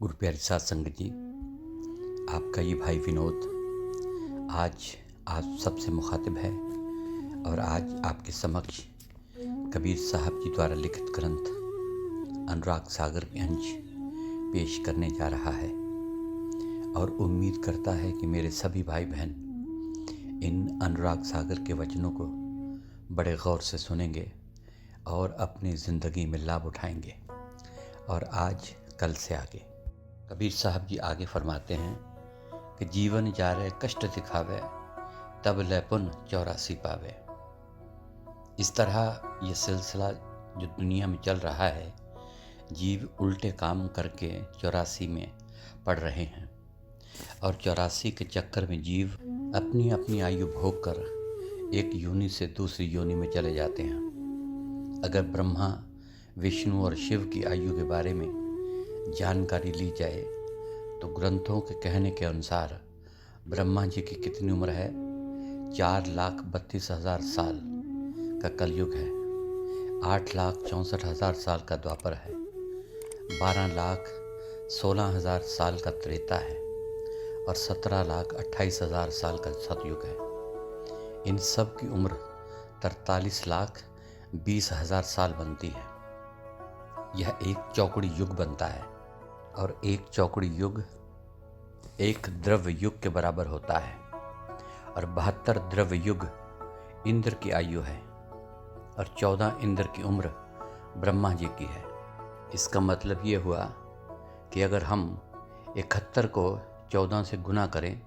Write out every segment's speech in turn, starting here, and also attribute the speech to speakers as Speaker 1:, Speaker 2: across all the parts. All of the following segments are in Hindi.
Speaker 1: गुरु प्यारे साथ संगत जी, आपका ये भाई विनोद आज आप सबसे मुखातिब है और आज आपके समक्ष कबीर साहब जी द्वारा लिखित ग्रंथ अनुराग सागर के अंश पेश करने जा रहा है और उम्मीद करता है कि मेरे सभी भाई बहन इन अनुराग सागर के वचनों को बड़े गौर से सुनेंगे और अपनी ज़िंदगी में लाभ उठाएंगे। और आज कल से आगे कबीर साहब जी आगे फरमाते हैं कि जीवन जारे कष्ट दिखावे तब लैपुन 84 पावे। इस तरह ये सिलसिला जो दुनिया में चल रहा है, जीव उल्टे काम करके 84 में पड़ रहे हैं और 84 के चक्कर में जीव अपनी अपनी आयु भोग कर एक योनि से दूसरी योनि में चले जाते हैं। अगर ब्रह्मा विष्णु और शिव की आयु के बारे में जानकारी ली जाए तो ग्रंथों के कहने के अनुसार ब्रह्मा जी की कितनी उम्र है? 4,32,000 साल का कलयुग है, 8,64,000 साल का द्वापर है, 12,16,000 साल का त्रेता है और 17,28,000 साल का सतयुग है। इन सब की उम्र 43,20,000 साल बनती है। यह एक चौकड़ी युग बनता है और एक चौकड़ी युग एक द्रव्य युग के बराबर होता है और 72 द्रव्य युग इंद्र की आयु है और 14 इंद्र की उम्र ब्रह्मा जी की है। इसका मतलब ये हुआ कि अगर हम 71 को 14 से गुना करें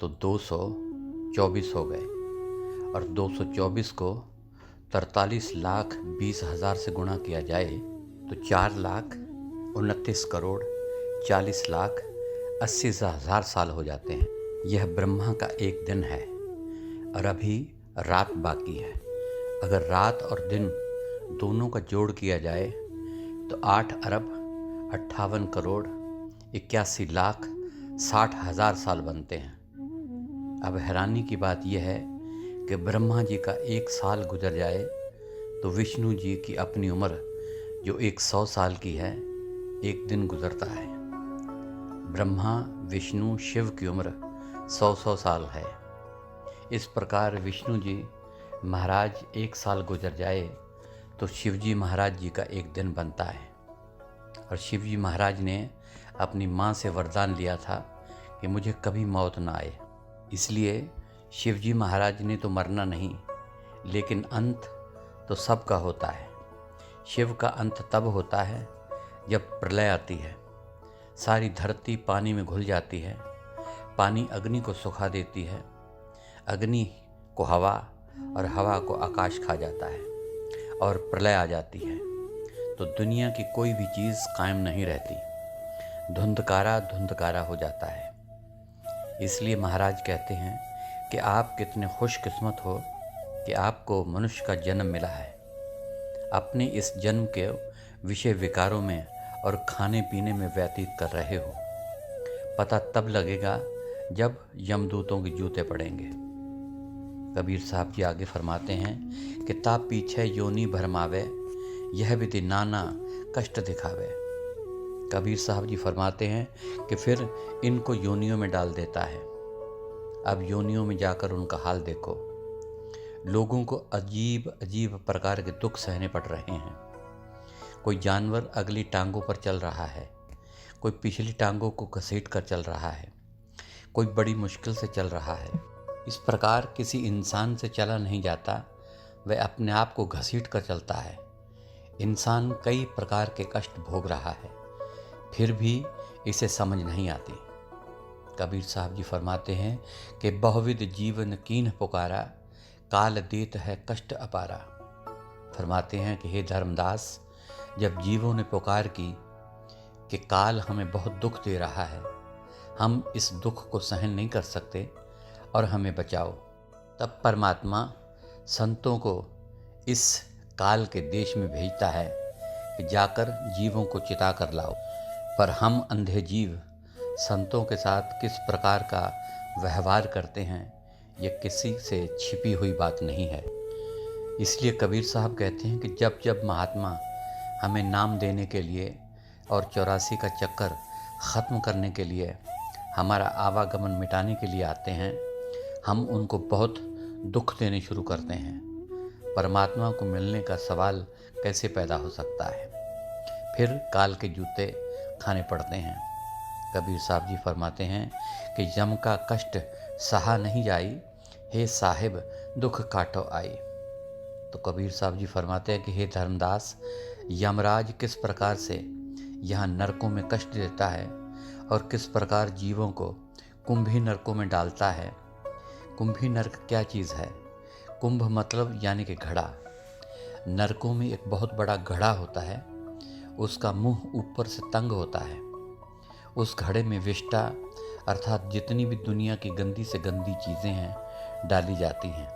Speaker 1: तो 224 हो गए और 224 को 43,20,000 से गुणा किया जाए तो 4,29,40,80,000 साल हो जाते हैं। यह ब्रह्मा का एक दिन है और अभी रात बाकी है। अगर रात और दिन दोनों का जोड़ किया जाए तो 8,58,81,60,000 साल बनते हैं। अब हैरानी की बात यह है कि ब्रह्मा जी का एक साल गुजर जाए तो विष्णु जी की अपनी उम्र जो 100 साल की है, एक दिन गुजरता है। ब्रह्मा विष्णु शिव की उम्र 100 साल है। इस प्रकार विष्णु जी महाराज एक साल गुजर जाए तो शिवजी महाराज जी का एक दिन बनता है। और शिवजी महाराज ने अपनी माँ से वरदान लिया था कि मुझे कभी मौत ना आए। इसलिए शिवजी महाराज ने तो मरना नहीं, लेकिन अंत तो सबका होता है। शिव का अंत तब होता है जब प्रलय आती है, सारी धरती पानी में घुल जाती है, पानी अग्नि को सुखा देती है, अग्नि को हवा और हवा को आकाश खा जाता है और प्रलय आ जाती है तो दुनिया की कोई भी चीज़ कायम नहीं रहती, धुंधकारा धुंधकारा हो जाता है। इसलिए महाराज कहते हैं कि आप कितने खुशकिस्मत हो कि आपको मनुष्य का जन्म मिला है। अपने इस जन्म के विषय विकारों में और खाने पीने में व्यतीत कर रहे हो। पता तब लगेगा जब यमदूतों के जूते पड़ेंगे। कबीर साहब जी आगे फरमाते हैं कि ता पीछे योनि भरमावे यह विधि नाना कष्ट दिखावे। कबीर साहब जी फरमाते हैं कि फिर इनको योनियों में डाल देता है। अब योनियों में जाकर उनका हाल देखो। लोगों को अजीब अजीब प्रकार के दुख सहने पड़ रहे हैं। कोई जानवर अगली टांगों पर चल रहा है, कोई पिछली टांगों को घसीट कर चल रहा है, कोई बड़ी मुश्किल से चल रहा है। इस प्रकार किसी इंसान से चला नहीं जाता, वह अपने आप को घसीट कर चलता है। इंसान कई प्रकार के कष्ट भोग रहा है, फिर भी इसे समझ नहीं आती। कबीर साहब जी फरमाते हैं कि बहुविध जीवन कीन्ह पुकारा काल देत है कष्ट अपारा। फरमाते हैं कि हे धर्मदास, जब जीवों ने पुकार की कि काल हमें बहुत दुख दे रहा है, हम इस दुख को सहन नहीं कर सकते और हमें बचाओ, तब परमात्मा संतों को इस काल के देश में भेजता है कि जाकर जीवों को चिता कर लाओ। पर हम अंधे जीव संतों के साथ किस प्रकार का व्यवहार करते हैं, यह किसी से छिपी हुई बात नहीं है। इसलिए कबीर साहब कहते हैं कि जब जब महात्मा हमें नाम देने के लिए और 84 का चक्कर ख़त्म करने के लिए, हमारा आवागमन मिटाने के लिए आते हैं, हम उनको बहुत दुख देने शुरू करते हैं। परमात्मा को मिलने का सवाल कैसे पैदा हो सकता है? फिर काल के जूते खाने पड़ते हैं। कबीर साहब जी फरमाते हैं कि यम का कष्ट सहा नहीं जाई, हे साहिब दुख काटो आई। तो कबीर साहब जी फरमाते हैं कि हे धर्मदास, यमराज किस प्रकार से यहाँ नरकों में कष्ट देता है और किस प्रकार जीवों को कुंभी नरकों में डालता है। कुंभी नरक क्या चीज़ है? कुंभ मतलब यानी कि घड़ा। नरकों में एक बहुत बड़ा घड़ा होता है, उसका मुंह ऊपर से तंग होता है। उस घड़े में विष्टा अर्थात जितनी भी दुनिया की गंदी से गंदी चीज़ें हैं डाली जाती हैं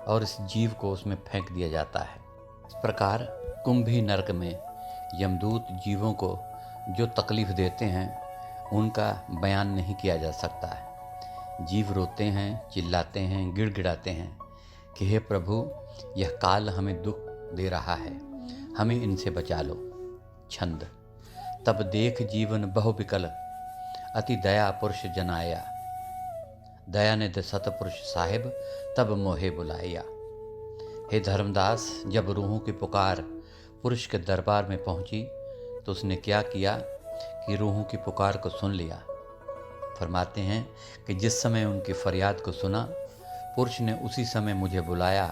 Speaker 1: और इस जीव को उसमें फेंक दिया जाता है। इस प्रकार कुंभी नरक में यमदूत जीवों को जो तकलीफ़ देते हैं उनका बयान नहीं किया जा सकता है। जीव रोते हैं, चिल्लाते हैं, गिड़गिड़ाते हैं कि हे प्रभु, यह काल हमें दुख दे रहा है, हमें इनसे बचा लो। छंद। तब देख जीवन बहु विकल, अति दया पुरुष जनाया, दया ने सतपुरुष साहिब तब मोहे बुलाया। हे धर्मदास, जब रूहों की पुकार पुरुष के दरबार में पहुंची तो उसने क्या किया कि रूहों की पुकार को सुन लिया। फरमाते हैं कि जिस समय उनकी फरियाद को सुना, पुरुष ने उसी समय मुझे बुलाया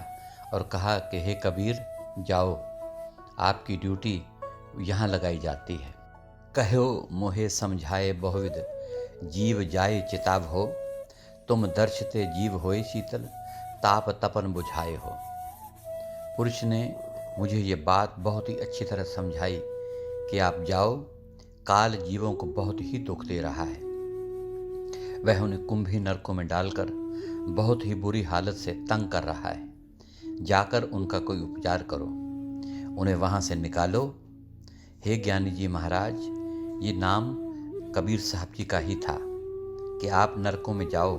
Speaker 1: और कहा कि हे कबीर, जाओ, आपकी ड्यूटी यहाँ लगाई जाती है। कहो मोहे समझाए बहुविध, जीव जाए चिताब हो, तुम दर्शते जीव होए शीतल, ताप तपन बुझाए हो। पुरुष ने मुझे ये बात बहुत ही अच्छी तरह समझाई कि आप जाओ, काल जीवों को बहुत ही दुख दे रहा है। वह उन्हें कुंभी नरकों में डालकर बहुत ही बुरी हालत से तंग कर रहा है। जाकर उनका कोई उपचार करो, उन्हें वहाँ से निकालो। हे ज्ञानी जी महाराज, ये नाम कबीर साहब जी का ही था कि आप नरकों में जाओ,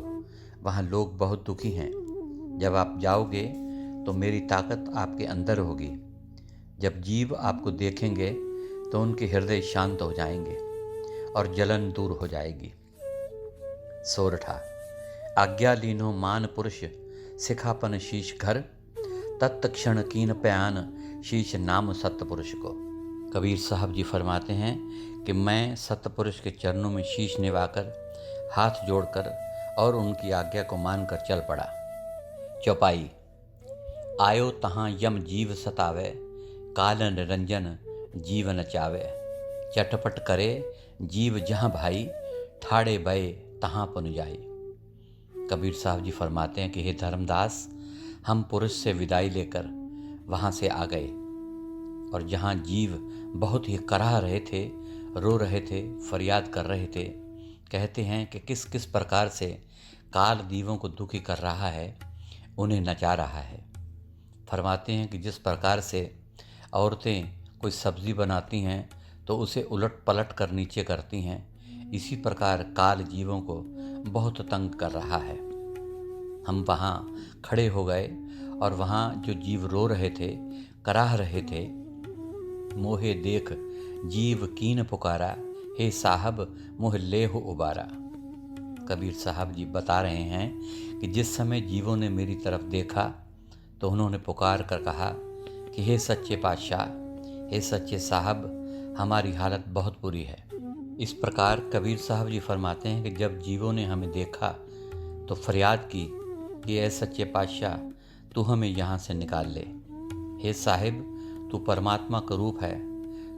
Speaker 1: वहाँ लोग बहुत दुखी हैं। जब आप जाओगे तो मेरी ताकत आपके अंदर होगी। जब जीव आपको देखेंगे तो उनके हृदय शांत हो जाएंगे और जलन दूर हो जाएगी। सोरठा। आज्ञा लीनो मान पुरुष, सिखापन शीश घर, तत्क्षण कीन प्यान शीश नाम सतपुरुष को। कबीर साहब जी फरमाते हैं कि मैं सतपुरुष के चरणों में शीश निभाकर, हाथ जोड़कर और उनकी आज्ञा को मानकर चल पड़ा। चौपाई। आयो तहाँ यम जीव सतावे, काल निरंजन जीव नचावे, चटपट करे जीव जहाँ भाई, ठाड़े बये तहाँ पुन जाए। कबीर साहब जी फरमाते हैं कि हे धर्मदास, हम पुरुष से विदाई लेकर वहाँ से आ गए और जहाँ जीव बहुत ही कराह रहे थे, रो रहे थे, फरियाद कर रहे थे, कहते हैं कि किस किस प्रकार से काल जीवों को दुखी कर रहा है, उन्हें नचा रहा है। फरमाते हैं कि जिस प्रकार से औरतें कोई सब्ज़ी बनाती हैं तो उसे उलट पलट कर नीचे करती हैं, इसी प्रकार काल जीवों को बहुत तंग कर रहा है। हम वहाँ खड़े हो गए और वहाँ जो जीव रो रहे थे, कराह रहे थे, मोहे देख जीव कीन पुकारा, हे साहब मोह लेहो उबारा। कबीर साहब जी बता रहे हैं कि जिस समय जीवों ने मेरी तरफ देखा तो उन्होंने पुकार कर कहा कि हे सच्चे पातशाह, हे सच्चे साहब, हमारी हालत बहुत बुरी है। इस प्रकार कबीर साहब जी फरमाते हैं कि जब जीवों ने हमें देखा तो फरियाद की कि ऐ सच्चे पातशाह, तू हमें यहाँ से निकाल ले। हे साहिब, तू परमात्मा का रूप है,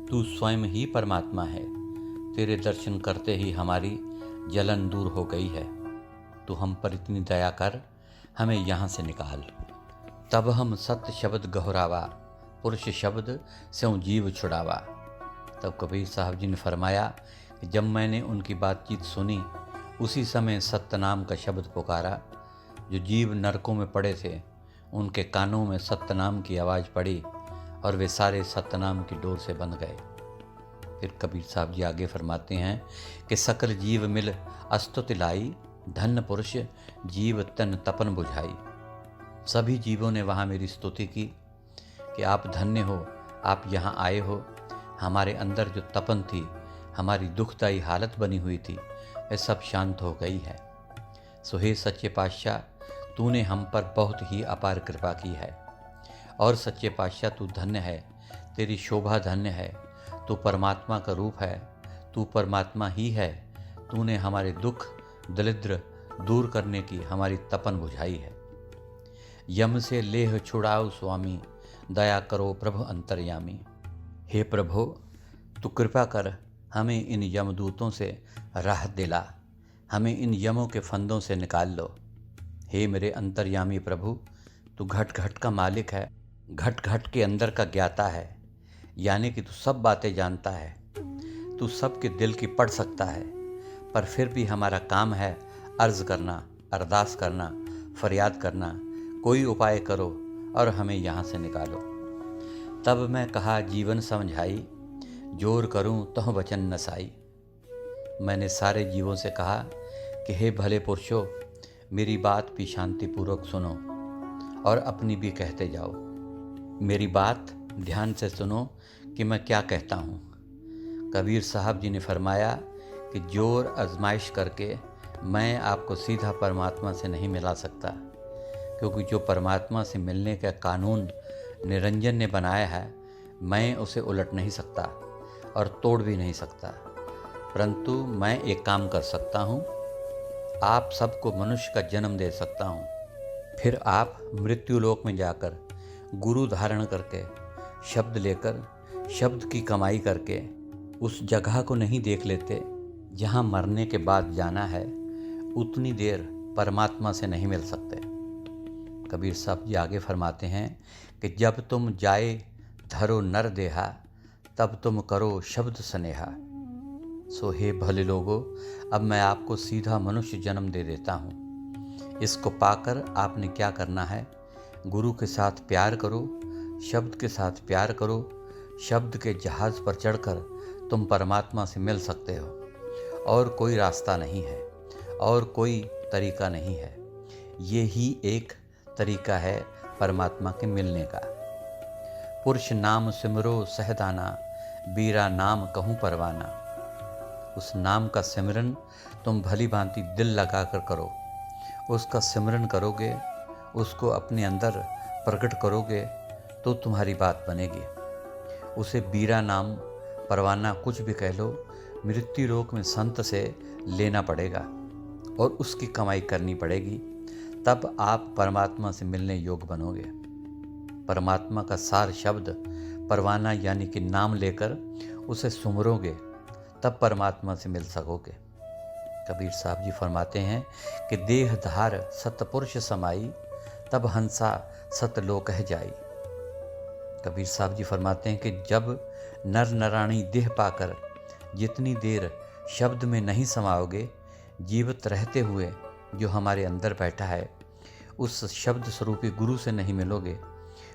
Speaker 1: तू स्वयं ही परमात्मा है। तेरे दर्शन करते ही हमारी जलन दूर हो गई है। तू हम पर इतनी दया कर, हमें यहाँ से निकाल। तब हम सत्य शब्द गहरावा, पुरुष शब्द स्यों जीव छुड़ावा। तब कबीर साहब जी ने फरमाया कि जब मैंने उनकी बातचीत सुनी, उसी समय सत्य नाम का शब्द पुकारा। जो जीव नरकों में पड़े थे, उनके कानों में सत्य नाम की आवाज़ पड़ी और वे सारे सत्यनाम की डोर से बंध गए। फिर कबीर साहब जी आगे फरमाते हैं कि सकल जीव मिल अस्तुति लाई, धन्य पुरुष जीव तन तपन बुझाई। सभी जीवों ने वहाँ मेरी स्तुति की कि आप धन्य हो, आप यहाँ आए हो, हमारे अंदर जो तपन थी, हमारी दुखदायी हालत बनी हुई थी, वह सब शांत हो गई है। सो हे सच्चे पातशाह, तूने हम पर बहुत ही अपार कृपा की है। और सच्चे पातशाह, तू धन्य है, तेरी शोभा धन्य है। तू परमात्मा का रूप है, तू परमात्मा ही है। तूने हमारे दुख दरिद्र दूर करने की हमारी तपन बुझाई है। यम से लेह छुड़ाओ स्वामी, दया करो प्रभु अंतर्यामी। हे प्रभु, तू कृपा कर हमें इन यमदूतों से राहत दिला, हमें इन यमों के फंदों से निकाल लो। हे मेरे अंतर्यामी प्रभु, तू घट घट का मालिक है, घट घट के अंदर का ज्ञाता है, यानी कि तू सब बातें जानता है। तू सबके दिल की पढ़ सकता है, पर फिर भी हमारा काम है अर्ज करना, अरदास करना, फरियाद करना, कोई उपाय करो और हमें यहाँ से निकालो। तब मैं कहा जीवन समझाई, जोर करूं तो वचन नसाई। मैंने सारे जीवों से कहा कि हे भले पुरुषों, मेरी बात भी शांतिपूर्वक सुनो और अपनी भी कहते जाओ। मेरी बात ध्यान से सुनो कि मैं क्या कहता हूँ। कबीर साहब जी ने फरमाया कि जोर आजमाइश करके मैं आपको सीधा परमात्मा से नहीं मिला सकता, क्योंकि जो परमात्मा से मिलने का कानून निरंजन ने बनाया है, मैं उसे उलट नहीं सकता और तोड़ भी नहीं सकता। परंतु मैं एक काम कर सकता हूँ, आप सबको मनुष्य का जन्म दे सकता हूँ। फिर आप मृत्यु लोक में जाकर गुरु धारण करके, शब्द लेकर, शब्द की कमाई करके उस जगह को नहीं देख लेते जहाँ मरने के बाद जाना है, उतनी देर परमात्मा से नहीं मिल सकते। कबीर साहब जी आगे फरमाते हैं कि जब तुम जाए धरो नर देहा, तब तुम करो शब्द स्नेहा। सो हे भले लोगों, अब मैं आपको सीधा मनुष्य जन्म दे देता हूँ। इसको पाकर आपने क्या करना है? गुरु के साथ प्यार करो, शब्द के साथ प्यार करो। शब्द के जहाज़ पर चढ़कर तुम परमात्मा से मिल सकते हो, और कोई रास्ता नहीं है और कोई तरीका नहीं है। ये ही एक तरीका है परमात्मा के मिलने का। पुरुष नाम सिमरो सहदाना, बीरा नाम कहूँ परवाना। उस नाम का सिमरन तुम भली भांति दिल लगाकर करो। उसका सिमरन करोगे, उसको अपने अंदर प्रकट करोगे, तो तुम्हारी बात बनेगी। उसे बीरा नाम परवाना कुछ भी कह लो, मृत्यु लोक में संत से लेना पड़ेगा और उसकी कमाई करनी पड़ेगी, तब आप परमात्मा से मिलने योग्य बनोगे। परमात्मा का सार शब्द परवाना यानी कि नाम लेकर उसे सुमरोगे, तब परमात्मा से मिल सकोगे। कबीर साहब जी फरमाते हैं कि देह धार सतपुरुष समाई, तब हंसा सतलोक जाई। कबीर साहब जी फरमाते हैं कि जब नर नराणी देह पाकर जितनी देर शब्द में नहीं समाओगे, जीवित रहते हुए जो हमारे अंदर बैठा है उस शब्द स्वरूपी गुरु से नहीं मिलोगे,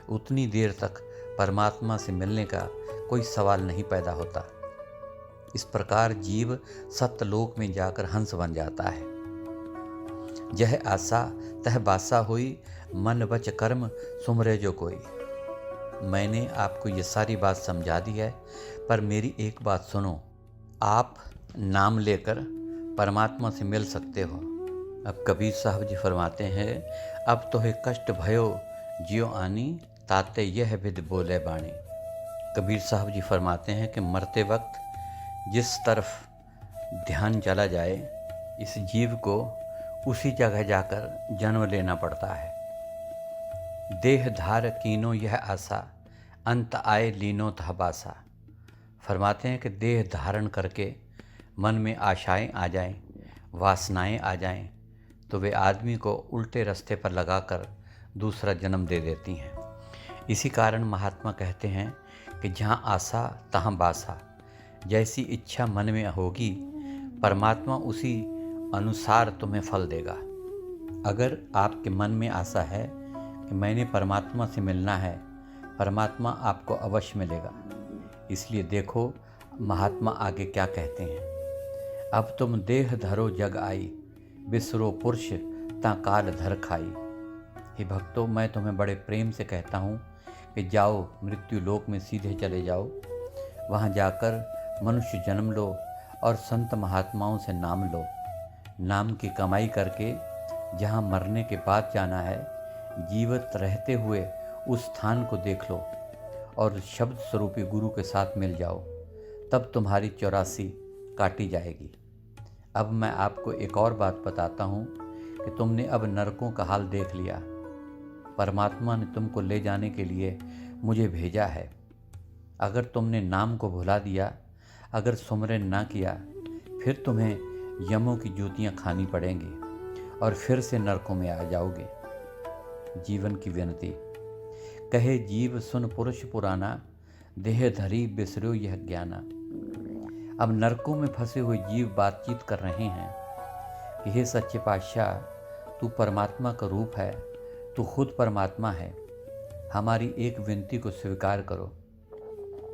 Speaker 1: उतनी देर तक परमात्मा से मिलने का कोई सवाल नहीं पैदा होता। इस प्रकार जीव सत्यलोक में जाकर हंस बन जाता है। यह आशा तह बासा हुई, मन वच कर्म सुमरे जो कोई। मैंने आपको ये सारी बात समझा दी है, पर मेरी एक बात सुनो। आप नाम लेकर परमात्मा से मिल सकते हो। अब कबीर साहब जी फरमाते हैं, अब तो है कष्ट भयो जियो आनी, ताते यह विद बोले बाणी। कबीर साहब जी फरमाते हैं कि मरते वक्त जिस तरफ ध्यान चला जाए, इस जीव को उसी जगह जाकर जन्म लेना पड़ता है। देह धार कीनो यह आशा, अंत आए लीनो तहबासा। फरमाते हैं कि देह धारण करके मन में आशाएं आ जाएं, वासनाएं आ जाएं, तो वे आदमी को उल्टे रास्ते पर लगाकर दूसरा जन्म दे देती हैं। इसी कारण महात्मा कहते हैं कि जहाँ आशा तहाँ बासा। जैसी इच्छा मन में होगी, परमात्मा उसी अनुसार तुम्हें फल देगा। अगर आपके मन में आशा है कि मैंने परमात्मा से मिलना है, परमात्मा आपको अवश्य मिलेगा। इसलिए देखो महात्मा आगे क्या कहते हैं, अब तुम देह धरो जग आई, बिसरो पुरुष ता काल धर खाई। हे भक्तों, मैं तुम्हें बड़े प्रेम से कहता हूँ कि जाओ मृत्यु लोक में सीधे चले जाओ, वहाँ जाकर मनुष्य जन्म लो, और संत महात्माओं से नाम लो। नाम की कमाई करके जहाँ मरने के बाद जाना है, जीवित रहते हुए उस स्थान को देख लो और शब्द स्वरूपी गुरु के साथ मिल जाओ, तब तुम्हारी 84 काटी जाएगी। अब मैं आपको एक और बात बताता हूँ कि तुमने अब नरकों का हाल देख लिया। परमात्मा ने तुमको ले जाने के लिए मुझे भेजा है। अगर तुमने नाम को भुला दिया, अगर सुमरन ना किया, फिर तुम्हें यमों की जूतियाँ खानी पड़ेंगी और फिर से नरकों में आ जाओगे। जीवन की विनती। कहे जीव सुन पुरुष पुराना, देह धरी बिसरो यह ज्ञाना। अब नरकों में फंसे हुए जीव बातचीत कर रहे हैं कि हे सच्चे पातशाह, तू परमात्मा का रूप है, तू खुद परमात्मा है, हमारी एक विनती को स्वीकार करो।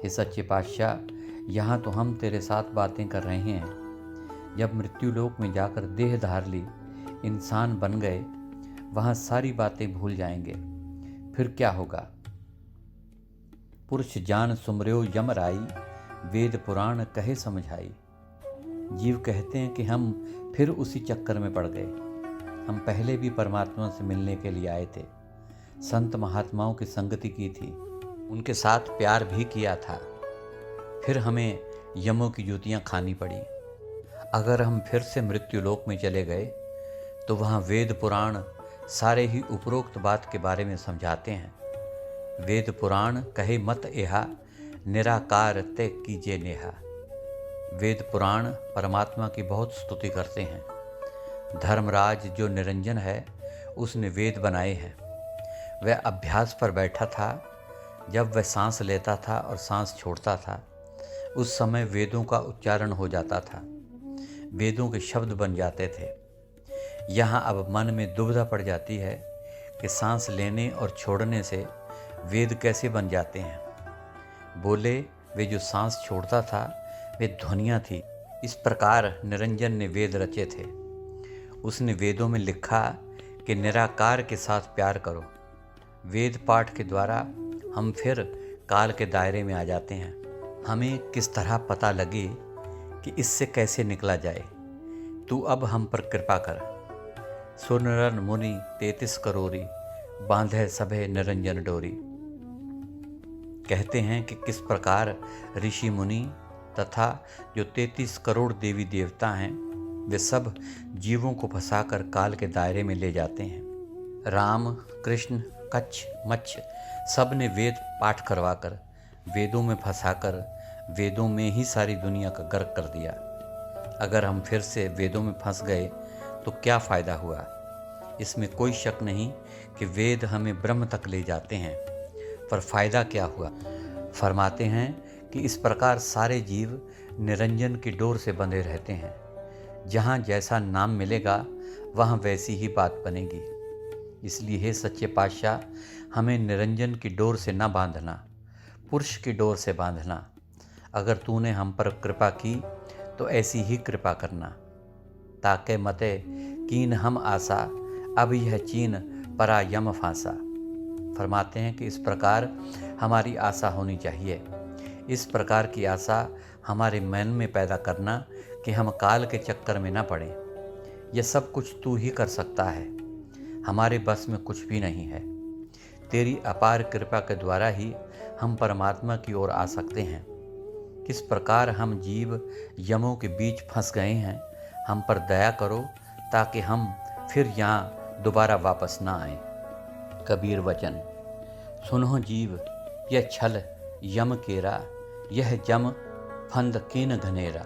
Speaker 1: हे सच्चे पातशाह, यहाँ तो हम तेरे साथ बातें कर रहे हैं। जब मृत्यु लोक में जाकर देह धार ली, इंसान बन गए, वहाँ सारी बातें भूल जाएंगे। फिर क्या होगा? पुरुष जान सुमर्यो यमराई, वेद पुराण कहे समझाई। जीव कहते हैं कि हम फिर उसी चक्कर में पड़ गए। हम पहले भी परमात्मा से मिलने के लिए आए थे, संत महात्माओं की संगति की थी, उनके साथ प्यार भी किया था, फिर हमें यमों की जूतियाँ खानी पड़ी। अगर हम फिर से मृत्यु लोक में चले गए तो वहाँ वेद पुराण सारे ही उपरोक्त बात के बारे में समझाते हैं। वेद पुराण कहे मत एहा, निराकार ते कीजे नेहा। वेद पुराण परमात्मा की बहुत स्तुति करते हैं। धर्मराज जो निरंजन है, उसने वेद बनाए हैं। वह अभ्यास पर बैठा था। जब वह सांस लेता था और सांस छोड़ता था, उस समय वेदों का उच्चारण हो जाता था, वेदों के शब्द बन जाते थे। यहाँ अब मन में दुविधा पड़ जाती है कि सांस लेने और छोड़ने से वेद कैसे बन जाते हैं। बोले वे जो सांस छोड़ता था वे ध्वनियाँ थी। इस प्रकार निरंजन ने वेद रचे थे। उसने वेदों में लिखा कि निराकार के साथ प्यार करो। वेद पाठ के द्वारा हम फिर काल के दायरे में आ जाते हैं। हमें किस तरह पता लगे कि इससे कैसे निकला जाए? तू अब हम पर कृपा कर। सुनरन मुनि 33 करोरी, बांधे सभे निरंजन डोरी। कहते हैं कि किस प्रकार ऋषि मुनि तथा जो 33 करोड़ देवी देवता हैं, वे सब जीवों को फंसाकर काल के दायरे में ले जाते हैं। राम, कृष्ण, कच्छ, मच्छ सब ने वेद पाठ करवाकर, वेदों में फंसाकर, वेदों में ही सारी दुनिया का गर्क कर दिया। अगर हम फिर से वेदों में फंस गए तो क्या फ़ायदा हुआ? इसमें कोई शक नहीं कि वेद हमें ब्रह्म तक ले जाते हैं, पर फ़ायदा क्या हुआ? फरमाते हैं कि इस प्रकार सारे जीव निरंजन की डोर से बंधे रहते हैं। जहाँ जैसा नाम मिलेगा वहाँ वैसी ही बात बनेगी। इसलिए हे सच्चे पातशाह, हमें निरंजन की डोर से न बांधना, पुरुष की डोर से बांधना। अगर तूने हम पर कृपा की तो ऐसी ही कृपा करना। ताके मते कीन हम आशा, अब यह चीन परा यम फांसा। फरमाते हैं कि इस प्रकार हमारी आशा होनी चाहिए। इस प्रकार की आशा हमारे मन में पैदा करना कि हम काल के चक्कर में न पड़ें। यह सब कुछ तू ही कर सकता है, हमारे बस में कुछ भी नहीं है। तेरी अपार कृपा के द्वारा ही हम परमात्मा की ओर आ सकते हैं। किस प्रकार हम जीव यमों के बीच फंस गए हैं, हम पर दया करो ताकि हम फिर यहाँ दोबारा वापस ना आएं। कबीर वचन। सुनो जीव यह छल यम केरा, यह जम फंद कीन घनेरा।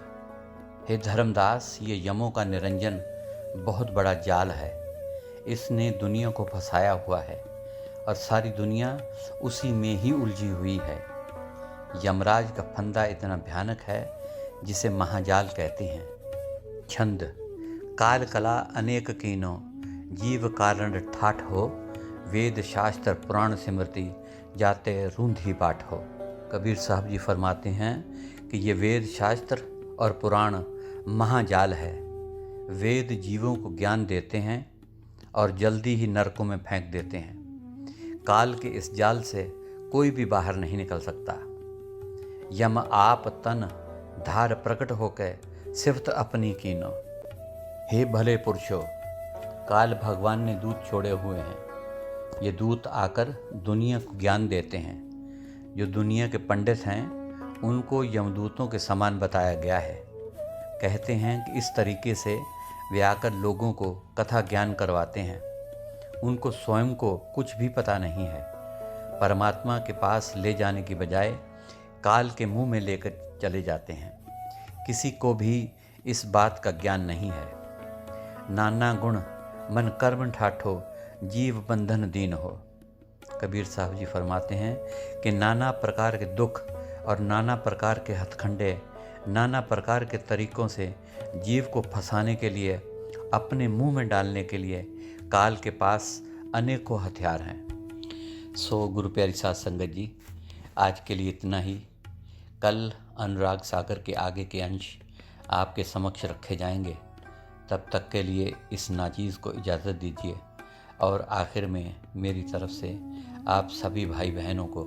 Speaker 1: हे धर्मदास, ये यमों का निरंजन बहुत बड़ा जाल है। इसने दुनिया को फंसाया हुआ है और सारी दुनिया उसी में ही उलझी हुई है। यमराज का फंदा इतना भयानक है जिसे महाजाल कहते हैं। छंद। काल कला अनेक कीनो, जीव कारण ठाठ हो। वेद शास्त्र पुराण स्मृति, जाते रूंधी पाठ हो। कबीर साहब जी फरमाते हैं कि ये वेद शास्त्र और पुराण महाजाल है। वेद जीवों को ज्ञान देते हैं और जल्दी ही नरकों में फेंक देते हैं। काल के इस जाल से कोई भी बाहर नहीं निकल सकता। यम आप तन धार प्रकट होकर सिफ्त अपनी कीनो। हे भले पुरुषों, काल भगवान ने दूत छोड़े हुए हैं। ये दूत आकर दुनिया को ज्ञान देते हैं। जो दुनिया के पंडित हैं उनको यमदूतों के समान बताया गया है। कहते हैं कि इस तरीके से वे आकर लोगों को कथा ज्ञान करवाते हैं। उनको स्वयं को कुछ भी पता नहीं है। परमात्मा के पास ले जाने की बजाय काल के मुंह में लेकर चले जाते हैं। किसी को भी इस बात का ज्ञान नहीं है। नाना गुण मन कर्म ठाठो, जीव बंधन दीन हो। कबीर साहब जी फरमाते हैं कि नाना प्रकार के दुख और नाना प्रकार के हथकंडे, नाना प्रकार के तरीक़ों से जीव को फंसाने के लिए, अपने मुंह में डालने के लिए काल के पास अनेकों हथियार हैं। सो गुरु प्यारी साध संगत जी, आज के लिए इतना ही। कल अनुराग सागर के आगे के अंश आपके समक्ष रखे जाएंगे। तब तक के लिए इस नाचीज़ को इजाज़त दीजिए और आखिर में मेरी तरफ से आप सभी भाई बहनों को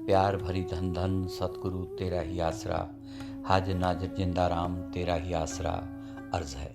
Speaker 1: प्यार भरी धन धन सतगुरु तेरा ही आसरा, हाजिर नाजिर जिंदा राम तेरा ही आसरा अर्ज़ है।